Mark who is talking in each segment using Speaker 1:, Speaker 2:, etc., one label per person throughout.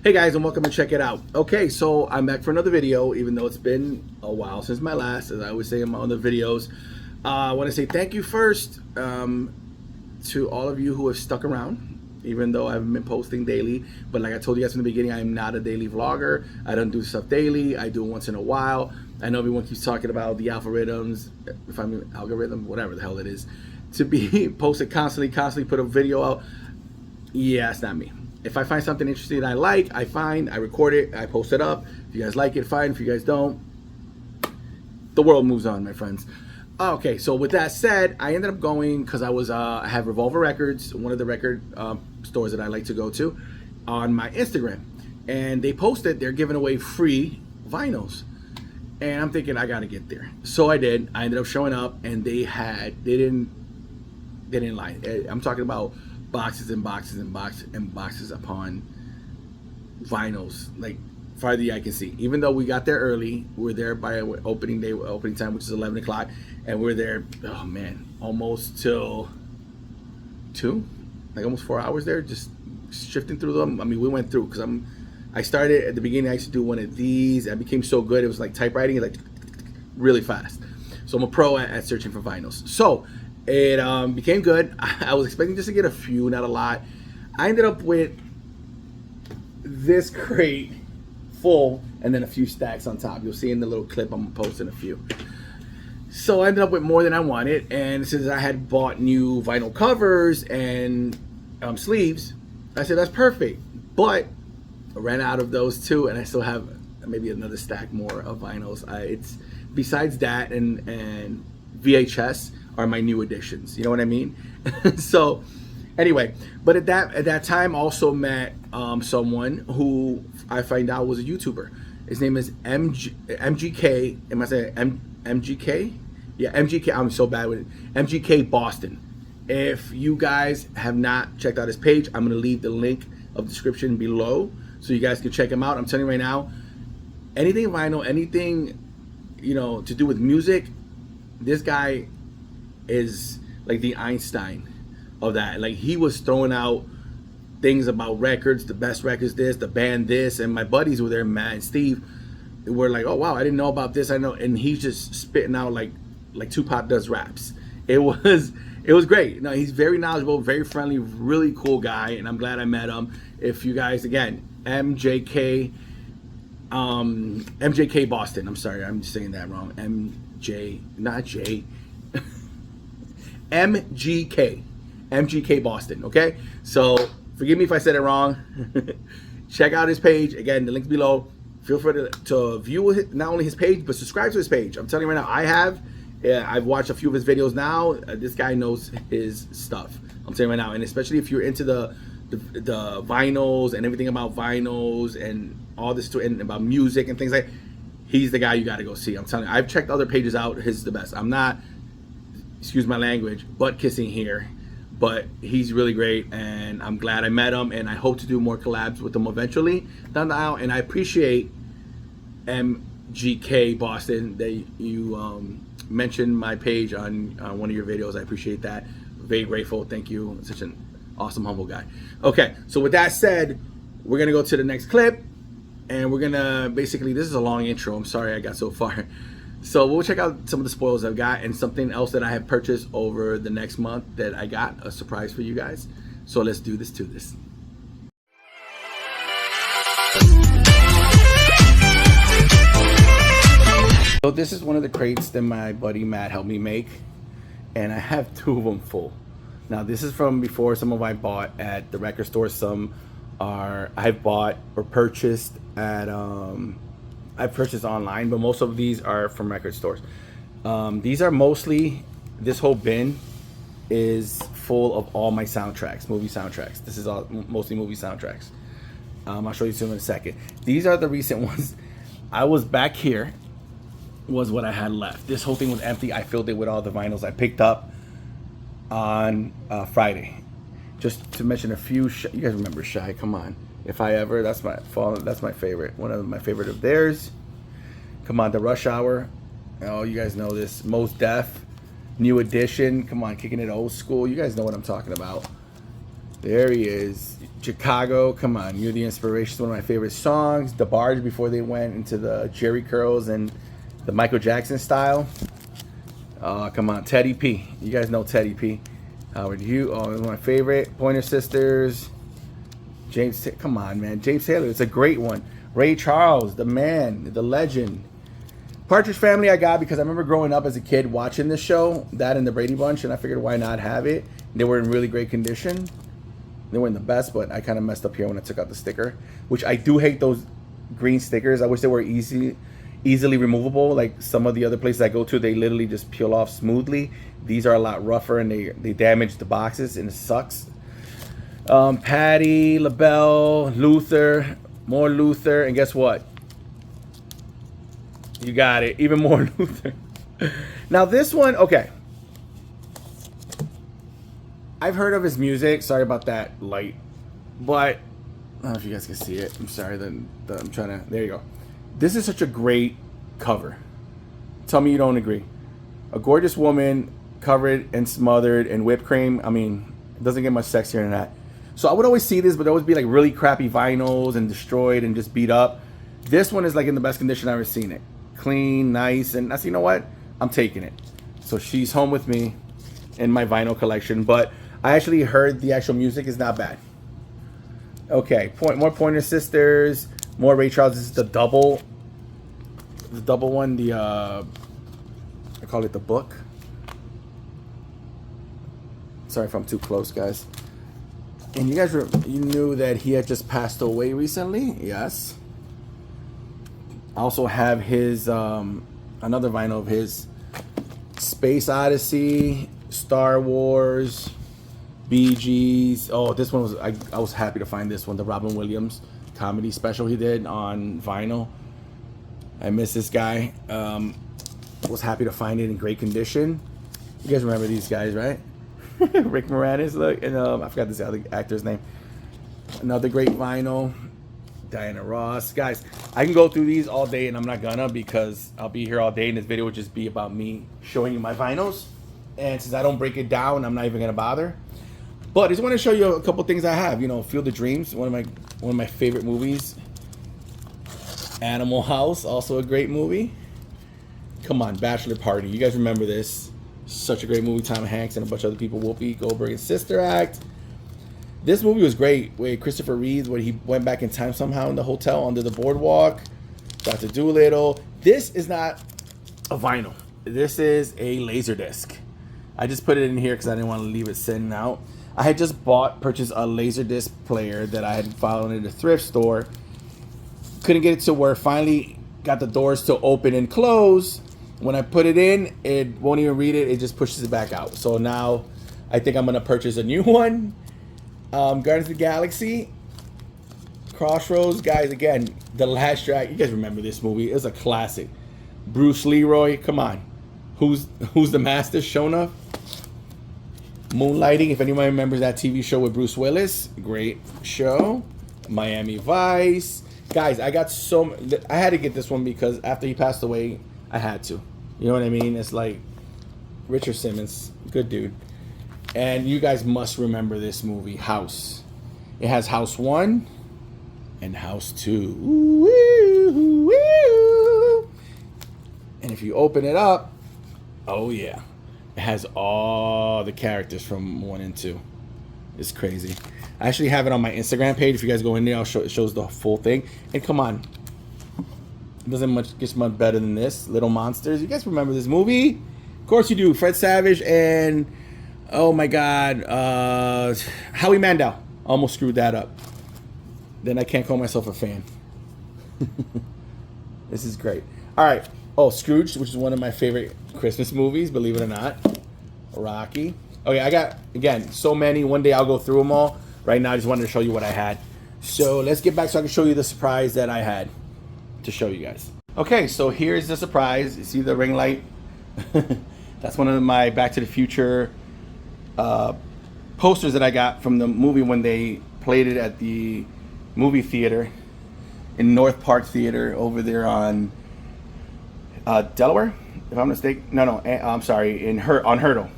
Speaker 1: Hey guys, and welcome to Check It Out. Okay, so I'm back for another video, even though it's been a while since my last, as I always say in my other videos. I want to say thank you first to all of you who have stuck around, even though I haven't been posting daily. But like I told you guys in the beginning, I am not a daily vlogger. I don't do stuff daily. I do it once in a while. I know everyone keeps talking about the algorithms, if I mean algorithm, whatever the hell it is, to be posted constantly put a video out. Yeah, it's not me. If I find something interesting that I like, I record it, I post it up. If you guys like it, fine. If you guys don't, the world moves on, my friends. Okay, so with that said, I ended up going because I have Revolver Records, one of the record stores that I like to go to, on my Instagram, and they posted they're giving away free vinyls, and I'm thinking I gotta get there. So I did. I ended up showing up, and they didn't lie. I'm talking about boxes and boxes and boxes upon vinyls, like farther I can see. Even though we got there early, we were there by opening time, which is 11 o'clock, and we're there, oh man, almost till 2, like almost 4 hours there, just shifting through them. I mean, we went through, because I started at the beginning. I used to do one of these. I became so good, it was like typewriting, like really fast. So I'm a pro at searching for vinyls. So it became good. I was expecting just to get a few, not a lot. I ended up with this crate full and then a few stacks on top. You'll see in the little clip I'm posting a few. So I ended up with more than I wanted, and since I had bought new vinyl covers and sleeves, I said that's perfect. But I ran out of those too, and I still have maybe another stack more of vinyls. It's besides that and VHS are my new additions, you know what I mean? So anyway, but at that time also met someone who I find out was a YouTuber. His name is MGK. Am I saying MGK? Yeah, MGK. I'm so bad with it. MGK Boston. If you guys have not checked out his page, I'm gonna leave the link of the description below so you guys can check him out. I'm telling you right now, anything vinyl, anything to do with music, this guy is like the Einstein of that. Like, he was throwing out things about records, the best records, this, the band this, and my buddies were there, Matt and Steve, were like, oh wow, I didn't know about this, I know, and he's just spitting out like Tupac does raps. It was great. No, he's very knowledgeable, very friendly, really cool guy, and I'm glad I met him. If you guys, again, MJK Boston. I'm sorry, I'm saying that wrong. Not J. MGK Boston. Okay, so forgive me if I said it wrong. Check out his page. Again, the link's below. Feel free to view not only his page, but subscribe to his page. I'm telling you right now, I've watched a few of his videos now. This guy knows his stuff. I'm telling you right now, and especially if you're into the vinyls and everything about vinyls and all this and about music and things like that, he's the guy you got to go see. I'm telling you, I've checked other pages out. His is the best. I'm not, excuse my language, butt kissing here, but he's really great, and I'm glad I met him, and I hope to do more collabs with him eventually down the aisle. And I appreciate MGK Boston that you mentioned my page on one of your videos. I appreciate that. Very grateful. Thank you. Such an awesome, humble guy. Okay, so with that said, we're gonna go to the next clip, and we're gonna basically, this is a long intro. I'm sorry I got so far. So we'll check out some of the spoils I've got and something else that I have purchased over the next month that I got, a surprise for you guys. So let's do this to this. So this is one of the crates that my buddy Matt helped me make, and I have 2 of them full. Now this is from before. Some of I bought at the record store. Some I've bought or purchased at I purchased online, but most of these are from record stores. These are mostly, this whole bin is full of all my soundtracks, movie soundtracks. This is all mostly movie soundtracks. I'll show you some in a second. These are the recent ones. I was back here, was what I had left. This whole thing was empty. I filled it with all the vinyls I picked up on Friday. Just to mention a few, you guys remember Shy, come on. If I Ever, that's my favorite. One of my favorite of theirs. Come on, The Rush Hour. Oh, you guys know this. Most Def, New Edition. Come on, kicking it old school. You guys know what I'm talking about. There he is. Chicago, come on. You're the inspiration. It's one of my favorite songs. The Barge before they went into the Jerry curls and the Michael Jackson style. Oh, come on. Teddy P. You guys know Teddy P. Howard Hughes. Oh, one of my favorite. Pointer Sisters. James. Come on, man. James Taylor. It's a great one. Ray Charles, the man, the legend. Partridge Family I got because I remember growing up as a kid watching this show, that and the Brady Bunch, and I figured why not have it. They were in really great condition. They weren't the best, but I kind of messed up here when I took out the sticker, which I do hate those green stickers. I wish they were easily removable. Like some of the other places I go to, they literally just peel off smoothly. These are a lot rougher and they damage the boxes and it sucks. Patty, LaBelle, Luther, more Luther, and guess what? You got it. Even more Luther. Now this one, okay. I've heard of his music. Sorry about that light. But I don't know if you guys can see it. I'm sorry. I'm trying to. There you go. This is such a great cover. Tell me you don't agree. A gorgeous woman covered and smothered in whipped cream. I mean, it doesn't get much sexier than that. So I would always see this, but there would be like really crappy vinyls and destroyed and just beat up. This one is like in the best condition I've ever seen it. Clean, nice, and I said, you know what? I'm taking it. So she's home with me in my vinyl collection, but I actually heard the actual music is not bad. Okay, more Pointer Sisters, more Ray Charles. This is the double one. I call it the book. Sorry if I'm too close, guys. And you guys, you knew that he had just passed away recently. Yes. I also have his another vinyl of his, Space Odyssey, Star Wars, Bee Gees. Oh, this one was I was happy to find this one, the Robin Williams comedy special he did on vinyl. I miss this guy. Was happy to find it in great condition. You guys remember these guys, right? Rick Moranis, look, and I forgot this other actor's name. Another great vinyl. Diana Ross. Guys, I can go through these all day and I'm not gonna because I'll be here all day and this video would just be about me showing you my vinyls. And since I don't break it down, I'm not even gonna bother. But I just want to show you a couple things I have. You know, Field of Dreams, one of my favorite movies. Animal House, also a great movie. Come on, Bachelor Party. You guys remember this. Such a great movie. Tom Hanks and a bunch of other people. Whoopi Goldberg and Sister Act. This movie was great with Christopher Reeves, where he went back in time somehow in the hotel under the boardwalk. Dr. Dolittle. This is not a vinyl. This is a Laserdisc. I just put it in here because I didn't want to leave it sitting out. I had just purchased a Laserdisc player that I had found in a thrift store. Couldn't get it to where finally got the doors to open and close. When I put it in, it won't even read it. It just pushes it back out. So now I think I'm going to purchase a new one. Guardians of the Galaxy, Crossroads, guys. Again, The Last Dragon. You guys remember this movie? It was a classic. Bruce Leroy, come on. Who's the master? Shona. Moonlighting. If anyone remembers that TV show with Bruce Willis, great show. Miami Vice, guys. I had to get this one because after he passed away, I had to. You know what I mean? It's like Richard Simmons, good dude. And you guys must remember this movie, House. It has House 1 and House 2. Ooh, ooh, ooh. And if you open it up, oh yeah. It has all the characters from 1 and 2. It's crazy. I actually have it on my Instagram page. If you guys go in there, it shows the full thing. And come on. It doesn't get much better than this. Little Monsters. You guys remember this movie? Of course you do. Fred Savage and... oh my God, Howie Mandel. Almost screwed that up. Then I can't call myself a fan. This is great. All right. Oh, Scrooge, which is one of my favorite Christmas movies, believe it or not. Rocky. Okay, I got, again, so many. One day I'll go through them all. Right now I just wanted to show you what I had. So let's get back so I can show you the surprise that I had to show you guys. Okay, so here's the surprise. You see the ring light? That's one of my Back to the Future posters that I got from the movie when they played it at the movie theater in North Park Theater over there on Delaware, if I'm mistaken. No, I'm sorry, on Hurdle.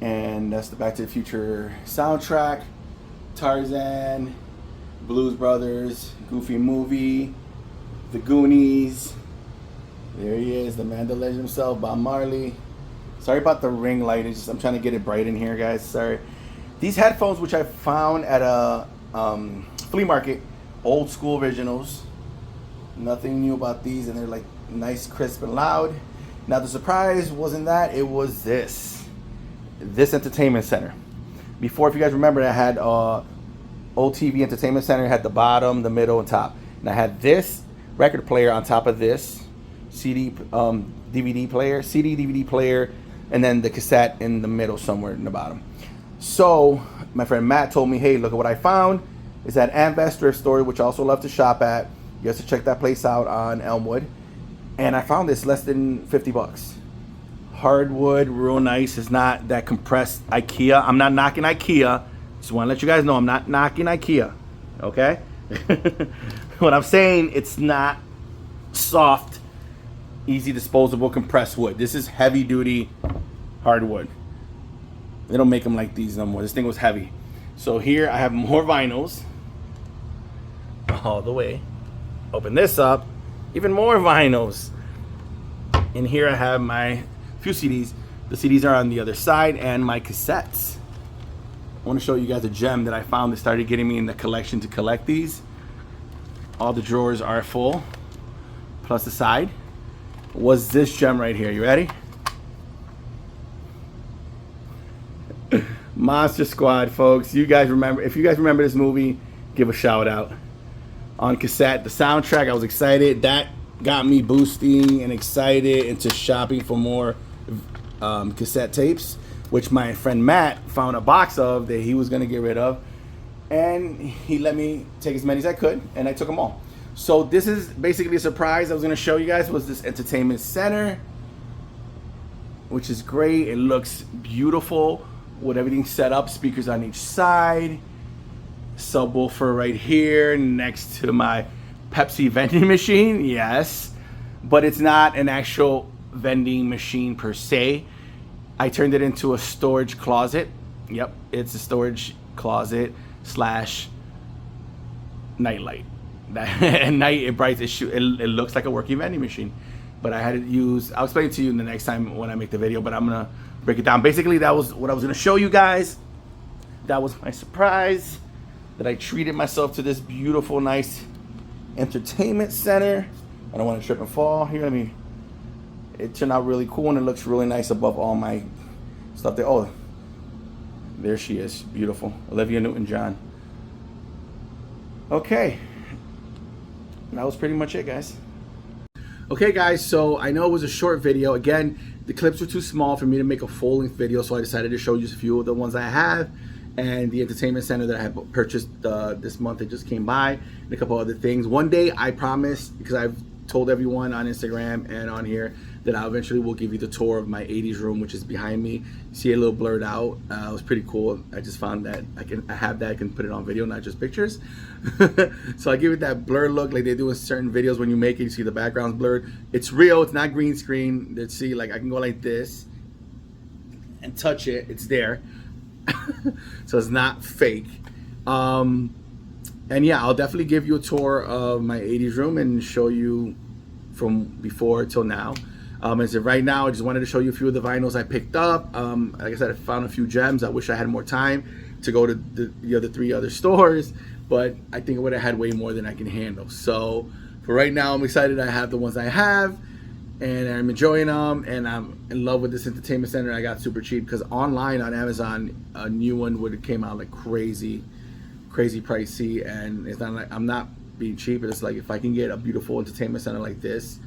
Speaker 1: And that's the Back to the Future soundtrack. Tarzan, Blues Brothers, Goofy Movie, The Goonies. There he is, the man, the legend himself, Bob Marley. Sorry about the ring light. It's just, I'm trying to get it bright in here, guys. Sorry. These headphones, which I found at a flea market, old school originals. Nothing new about these, and they're like nice, crisp, and loud. Now the surprise wasn't that; it was this entertainment center. Before, if you guys remember, I had old TV entertainment center. It had the bottom, the middle, and top. And I had this record player on top of this CD, DVD player, DVD player, and then the cassette in the middle somewhere in the bottom. So my friend Matt told me, hey, look at what I found. It's at Ambest Thrift Store, which I also love to shop at. You guys should check that place out on Elmwood. And I found this less than 50 bucks. Hardwood, real nice. It's not that compressed IKEA. I'm not knocking IKEA. Just want to let you guys know I'm not knocking IKEA. Okay? What I'm saying, it's not soft, easy disposable compressed wood. This is heavy duty hardwood. They don't make them like these no more. This thing was heavy. So here I have more vinyls. All the way. Open this up. Even more vinyls. And here I have my few CDs. The CDs are on the other side, and my cassettes. I want to show you guys a gem that I found that started getting me in the collection to collect these. All the drawers are full, plus the side. Was this gem right here. You ready? Monster Squad, folks. You guys remember? If you guys remember this movie, give a shout out. On cassette, the soundtrack, I was excited. That got me boosting and excited into shopping for more cassette tapes, which my friend Matt found a box of that he was going to get rid of, and he let me take as many as I could, and I took them all. So this is basically a surprise I was going to show you guys. Was this entertainment center, which is great. It looks beautiful with everything set up, speakers on each side, subwoofer right here next to my Pepsi vending machine. Yes, but it's not an actual vending machine per se. I turned it into a storage closet. Yep, it's a storage closet slash nightlight. At night it brights. It looks like a working vending machine, but I had to use. I'll explain it to you the next time when I make the video. But I'm gonna break it down. Basically, that was what I was gonna show you guys. That was my surprise. That I treated myself to this beautiful, nice entertainment center. I don't want to trip and fall. Here, let me. It turned out really cool, and it looks really nice above all my stuff there. Oh, there she is. Beautiful. Olivia Newton-John. Okay. That was pretty much it, guys. Okay, guys, so I know it was a short video. Again, the clips were too small for me to make a full-length video, so I decided to show you just a few of the ones I have, and the entertainment center that I have purchased this month that just came by, and a couple other things. One day, I promise, because I've told everyone on Instagram and on here that I eventually will give you the tour of my 80s room, which is behind me. You see it a little blurred out. It was pretty cool. I just found that I have that, I can put it on video, not just pictures. So I give it that blur look like they do in certain videos. When you make it, you see the background's blurred. It's real, it's not green screen. Let's see, like I can go like this and touch it, it's there. So it's not fake. And yeah, I'll definitely give you a tour of my 80s room and show you from before till now. As of right now, I just wanted to show you a few of the vinyls I picked up. Like I said, I found a few gems. I wish I had more time to go to the three other stores, but I think I would have had way more than I can handle. So for right now, I'm excited I have the ones I have, and I'm enjoying them, and I'm in love with this entertainment center. I got super cheap because online on Amazon, a new one would have came out like crazy pricey, and it's not like I'm not being cheap. It's like if I can get a beautiful entertainment center like this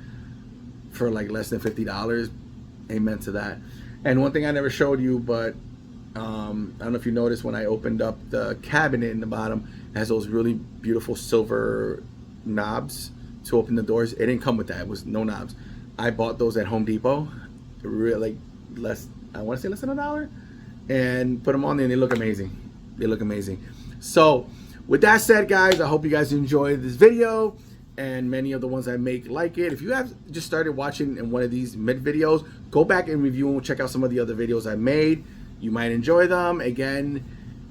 Speaker 1: for like less than $50, amen to that. And one thing I never showed you, but I don't know if you noticed when I opened up the cabinet in the bottom, it has those really beautiful silver knobs to open the doors. It didn't come with that. It was no knobs. I bought those at Home Depot, really I want to say less than $1, and put them on there, and they look amazing. They look amazing. So with that said, guys, I hope you guys enjoyed this video, and many of the ones I make like it. If you have just started watching in one of these mid videos, go back and review and check out some of the other videos I made. you might enjoy them. Again,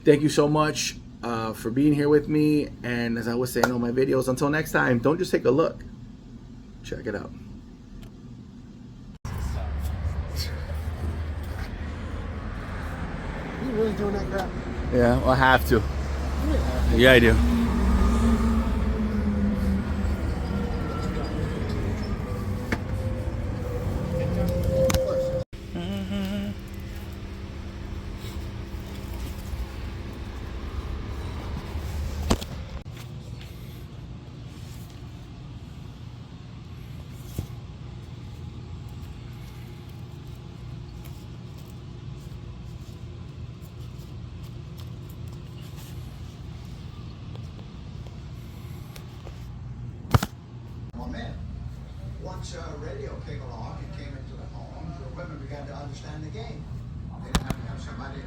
Speaker 1: thank you so much for being here with me. And as I was saying on my videos, until next time, don't just take a look. Check it out.
Speaker 2: You really doing that crap?
Speaker 1: Yeah, well, I have to. Yeah, I do.
Speaker 3: Once radio came along and came into the home, the women began to understand the game. They didn't have to have somebody